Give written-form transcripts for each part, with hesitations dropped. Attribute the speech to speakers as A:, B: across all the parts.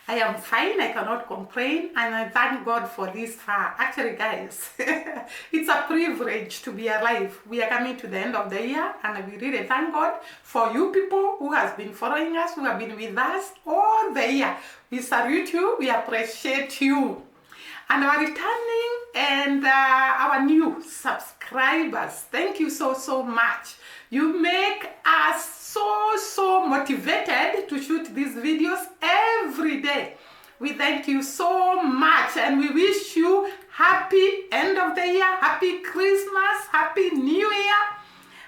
A: I am fine, I cannot complain, and I thank God for this far. Actually, guys, it's a privilege to be alive. We are coming to the end of the year, and we really thank God for you people who has been following us, who have been with us all the year. We salute you, we appreciate you. And our returning and our new subscribers, thank you so much. You make us so motivated to shoot these videos every day. We thank you so much, and we wish you happy end of the year, happy Christmas, happy New Year,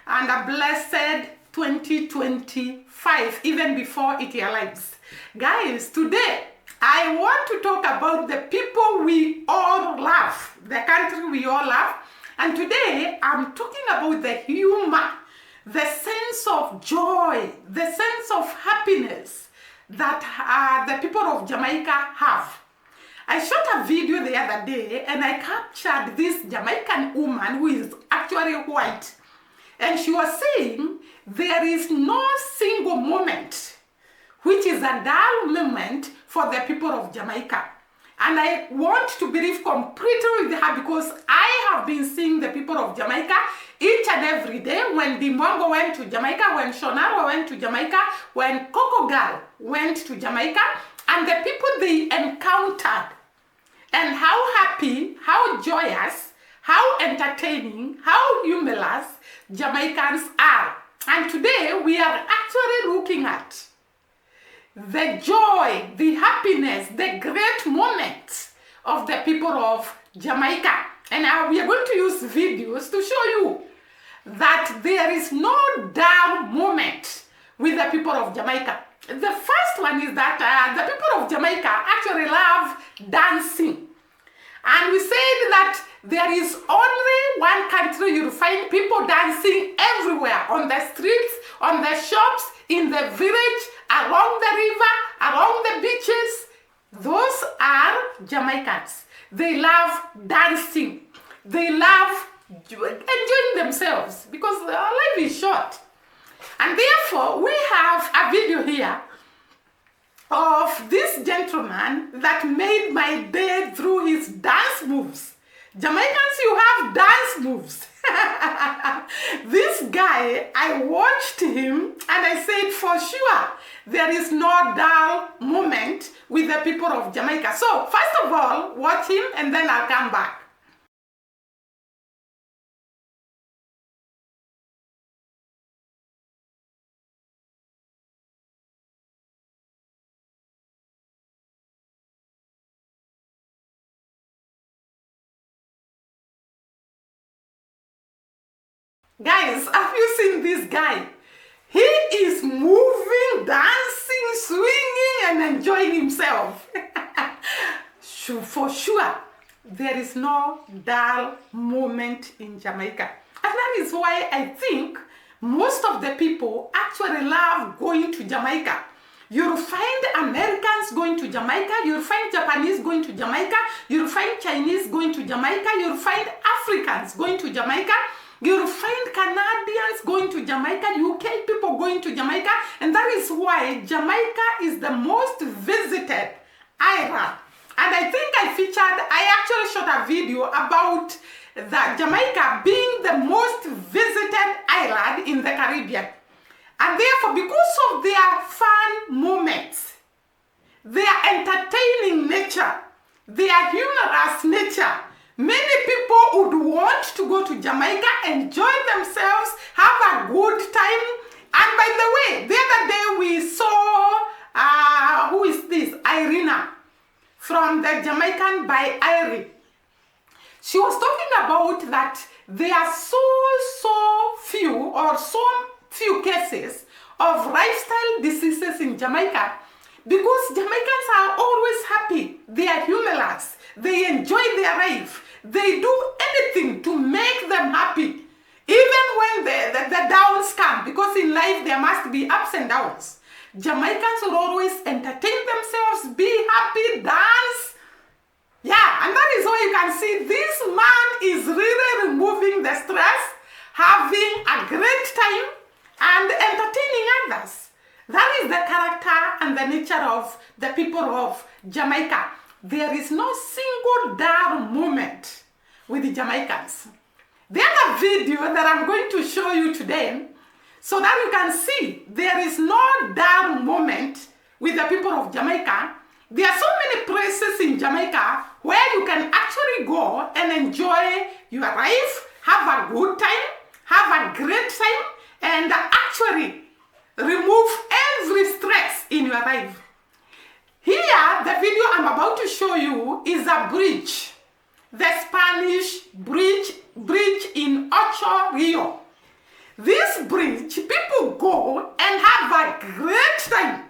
A: and a blessed 2025, even before it arrives. Guys, today I want to talk about the people we all love, the country we all love. And today I'm talking about the humor, the sense of joy, the sense of happiness that the people of Jamaica have. I shot a video the other day and I captured this Jamaican woman who is actually white. And she was saying there is no single moment which is a dull moment for the people of Jamaica. And I want to believe completely with her because I have been seeing the people of Jamaica each and every day. When Dimongo went to Jamaica, when Shonaro went to Jamaica, when Coco Girl went to Jamaica, and the people they encountered, and how happy, how joyous, how entertaining, how humorous Jamaicans are. And today we are actually looking at the joy, the happiness, the great moments of the people of Jamaica. And we are going to use videos to show you that there is no dull moment with the people of Jamaica. The first one is that the people of Jamaica actually love dancing. And we said that there is only one country you'll find people dancing everywhere, on the streets, on the shops, in the village, along the river, along the beaches. Those are Jamaicans. They love dancing. They love enjoying themselves because their life is short. And therefore, we have a video here of this gentleman that made my day through his dance moves. Jamaicans, you have dance moves. This guy, I watched him and I said, for sure, there is no dull moment with the people of Jamaica. So, first of all, watch him and then I'll come back. Guys, have you seen this guy? He is moving, dancing, swinging, and enjoying himself. For sure, there is no dull moment in Jamaica. And that is why I think most of the people actually love going to Jamaica. You'll find Americans going to Jamaica, you'll find Japanese going to Jamaica, you'll find Chinese going to Jamaica, you'll find Africans going to Jamaica, you'll find Canadians going to Jamaica, UK people going to Jamaica, and that is why Jamaica is the most visited island. And I think I actually shot a video about Jamaica being the most visited island in the Caribbean. And therefore, because of their fun moments, their entertaining nature, their humorous nature, many people would want to go to Jamaica, enjoy themselves, have a good time. And by the way, the other day we saw, who is this? Irina, from the Jamaican by Irie. She was talking about that there are so few cases of lifestyle diseases in Jamaica because Jamaicans are always happy. They are humorous. They enjoy their life. They do anything to make them happy, even when the downs come, because in life there must be ups and downs. Jamaicans will always entertain themselves, be happy, dance. Yeah, and that is why you can see this man is really removing the stress, having a great time, and entertaining others. That is the character and the nature of the people of Jamaica. There is no single dull moment with the Jamaicans. The other video that I'm going to show you today, so that you can see there is no dull moment with the people of Jamaica. There are so many places in Jamaica where you can actually go and enjoy your life, have a good time, have a great time, and actually remove every stress in your life. Here, the video I'm about to show you is a bridge, the Spanish bridge in Ocho Rio. This bridge, people go and have a great time,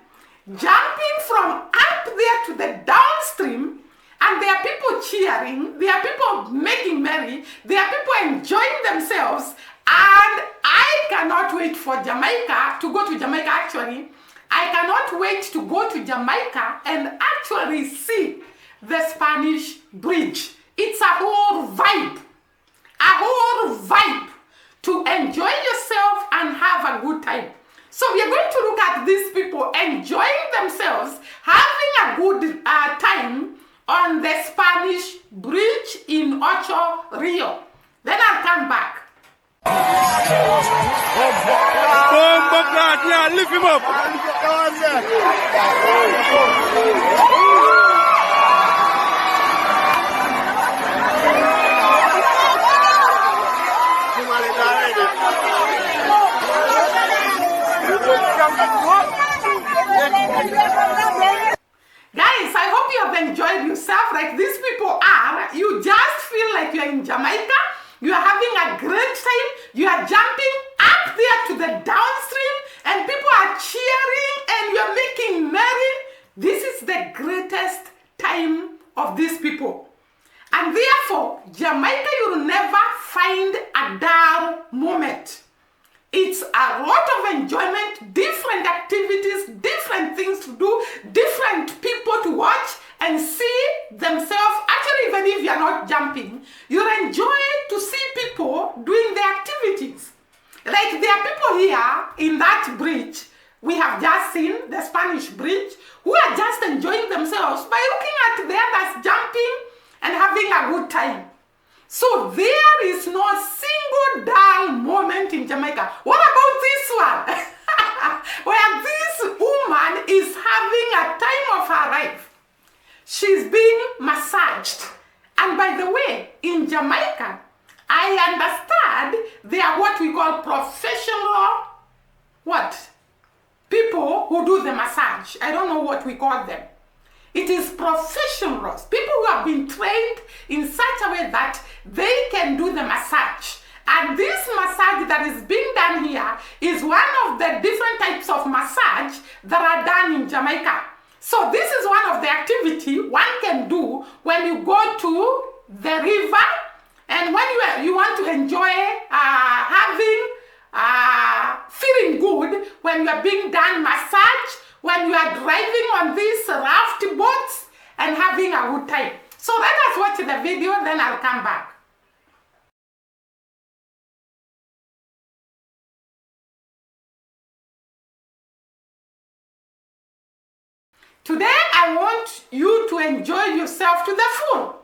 A: jumping from up there to the downstream, and there are people cheering, there are people making merry, there are people enjoying themselves, and I cannot wait for Jamaica, to go to Jamaica actually. I cannot wait to go to Jamaica and actually see the Spanish bridge. It's a whole vibe to enjoy yourself and have a good time. So we are going to look at these people enjoying themselves, having a good time on the Spanish bridge in Ocho Rio. Then I'll come back.
B: Lift him up.
A: Guys, I hope you have enjoyed yourself like these people are. You just feel like you're in Jamaica. You are having a great time. You are jumping up there to the downstream and people are cheering and you're making merry. This is the greatest time of these people. And therefore, Jamaica, you'll never find a dull moment. It's a lot of enjoyment, different activities, different things to do, different people to watch and see themselves. Actually, even if you're not jumping, you'll enjoy to see people doing the activities. Like there are people here in that bridge, we have just seen the Spanish bridge, who are just enjoying themselves by looking at the others jumping and having a good time. So there is no single dull moment in Jamaica. What about this one? Where this woman is having a time of her life. She's being massaged. And by the way, in Jamaica, I understand they are what we call professional, people who do the massage. I don't know what we call them. It is professionals, people who have been trained in such a way that they can do the massage. And this massage that is being done here is one of the different types of massage that are done in Jamaica. So this is one of the activity one can do when you go to the river and when you want to enjoy feeling good when you are being done massage, when you are driving on these raft boats and having a good time. So let us watch the video, then I'll come back. Today I want you to enjoy yourself to the full.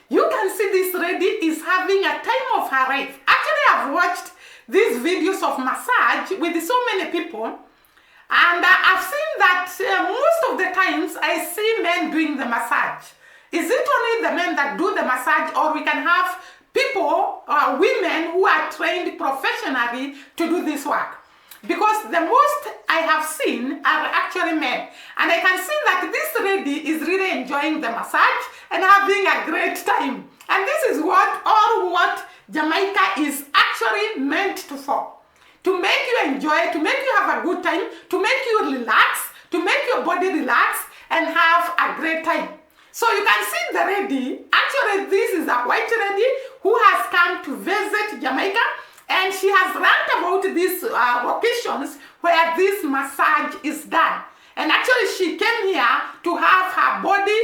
A: You can see this lady is having a time of her life. Actually, I've watched these videos of massage with so many people, and I've seen that most of the times I see men doing the massage. Is it only the men that do the massage, or we can have people or women who are trained professionally to do this work? Because the most I have seen are actually men. And I can see that this lady is really enjoying the massage and having a great time. And this is what Jamaica is actually meant to for. To make you enjoy, to make you have a good time, to make you relax, to make your body relax and have a great time. So you can see the lady, actually this is a white lady who has come to visit Jamaica, and she has learned about these locations where this massage is done. And actually she came here to have her body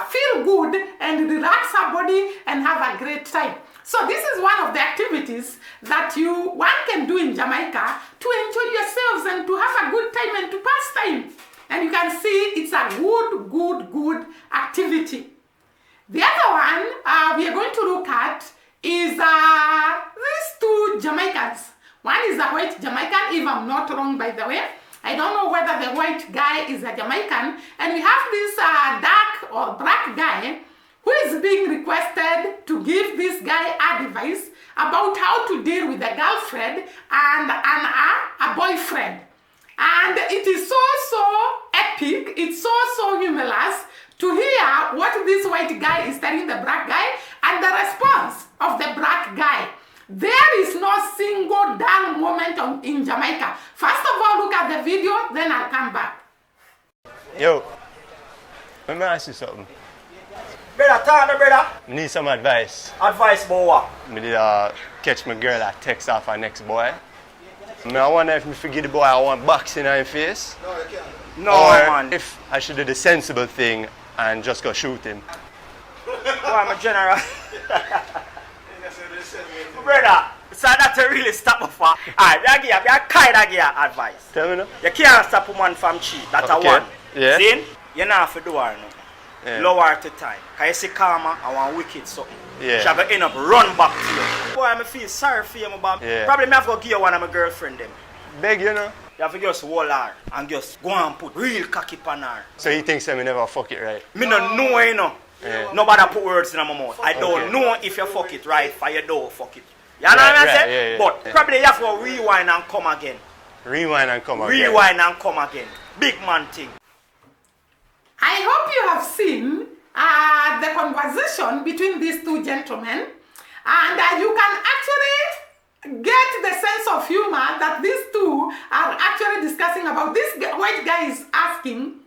A: feel good and relax her body and have a great time. So this is one of the activities that one can do in Jamaica to enjoy yourselves and to have a good time and to pass time. And you can see it's a good activity. The other one we are going to look at is these two Jamaicans. One is a white Jamaican, if I'm not wrong, by the way. I don't know whether the white guy is a Jamaican. And we have this dark or black guy who is being requested to give this guy advice about how to deal with a girlfriend and a boyfriend. And it is so epic, it's so humorous to hear what this white guy is telling the black guy and the response of the black guy. There is no single dull moment in Jamaica. First of all, look at the video, then I'll come back.
B: Yo, let me ask you something.
C: Brother, talk to brother.
B: I need some advice.
C: Advice about what?
B: I did catch my girl that text off her next boy. I wonder if I forget the boy I want boxing on his face.
C: No, you can't. No,
B: or
C: man.
B: if I should do the sensible thing and just go shoot him.
C: Boy, I'm a general. Brother, so that's a really stop me for. Alright, I give you advice.
B: Tell me now.
C: You can't stop a man from cheat. That's
B: Okay.
C: a one.
B: Yeah.
C: See? You not have to do her no.
B: Yeah.
C: Lower to time. Because you see karma, I want wicked something.
B: Yeah.
C: She going to end up run back to you. Boy, I feel sorry for you, my
B: Yeah.
C: Probably me have to give you one of my girlfriend them.
B: Beg you know.
C: You have to just hold her and just go and put real cocky on her.
B: So he thinks I never fuck it right.
C: Me no know, you know.
B: Yeah.
C: Nobody put words in my mouth. I don't
B: Okay.
C: know if you fuck it right, for you don't fuck it. You know what I'm
B: Right,
C: saying?
B: yeah.
C: But probably you have to rewind and come again.
B: Rewind and come again.
C: Rewind and come again. Big man thing.
A: I hope you have seen the conversation between these two gentlemen, and you can actually get the sense of humor that these two are actually discussing about. This white guy is asking,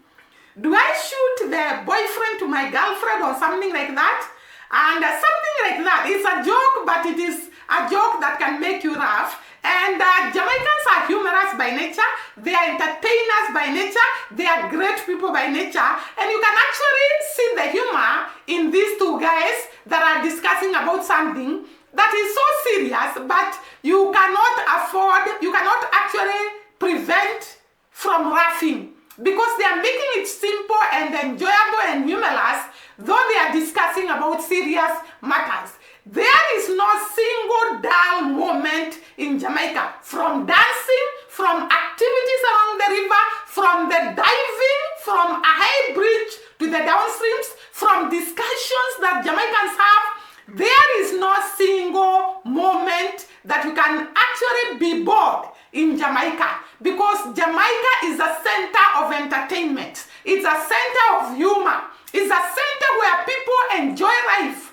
A: do I shoot the boyfriend to my girlfriend or something like that? And something like that. It's a joke, but it is a joke that can make you laugh. And Jamaicans are humorous by nature. They are entertainers by nature. They are great people by nature. And you can actually see the humor in these two guys that are discussing about something that is so serious, but you cannot actually prevent from laughing, because they are making it simple and enjoyable and humorous, though they are discussing about serious matters. There is no single dull moment in Jamaica, from dancing, from activities along the river, from the diving, from a high bridge to the downstreams, from discussions that Jamaicans have. There is no single moment that you can actually be bored in Jamaica, because Jamaica is a center of entertainment. It's a center of humor. It's a center where people enjoy life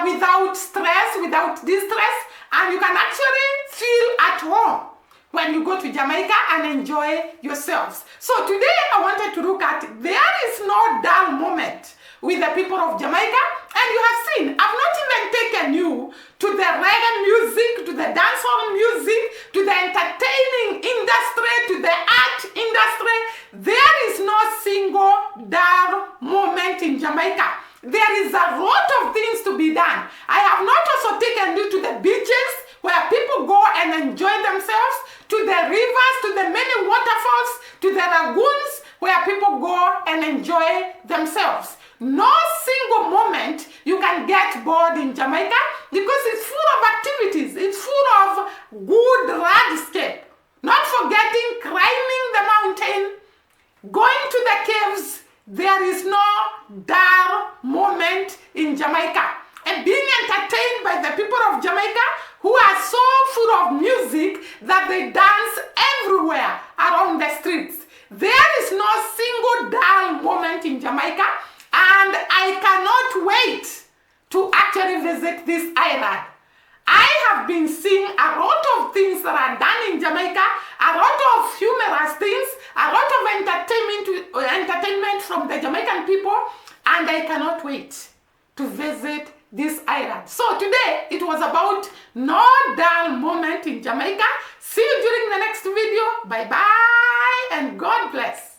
A: without stress, without distress, and you can actually feel at home when you go to Jamaica and enjoy yourselves. So today I wanted to look at, there is no dull moment with the people of Jamaica, and you have seen, I've not even taken you to the reggae music, to the dancehall music, to the entertaining industry, to the art industry. There is no single dull moment in Jamaica. There is a lot of things to be done. I have not also taken you to the beaches where people go and enjoy themselves, to the rivers, to the many waterfalls, to the lagoons where people go and enjoy themselves. No single moment you can get bored in Jamaica, because it's full of activities. It's full of good landscape. Not forgetting climbing the mountain, going to the caves. There is no dull moment in Jamaica. And being entertained by the people of Jamaica, who are so full of music that they dance everywhere around the streets. There is no single dull moment in Jamaica, and I cannot wait to actually visit this island. I have been seeing a lot of things that are done in Jamaica, a lot of humorous things, a lot of entertainment from the Jamaican people, and I cannot wait to visit this island. So today it was about no dull moment in Jamaica. See you during the next video. Bye bye and God bless.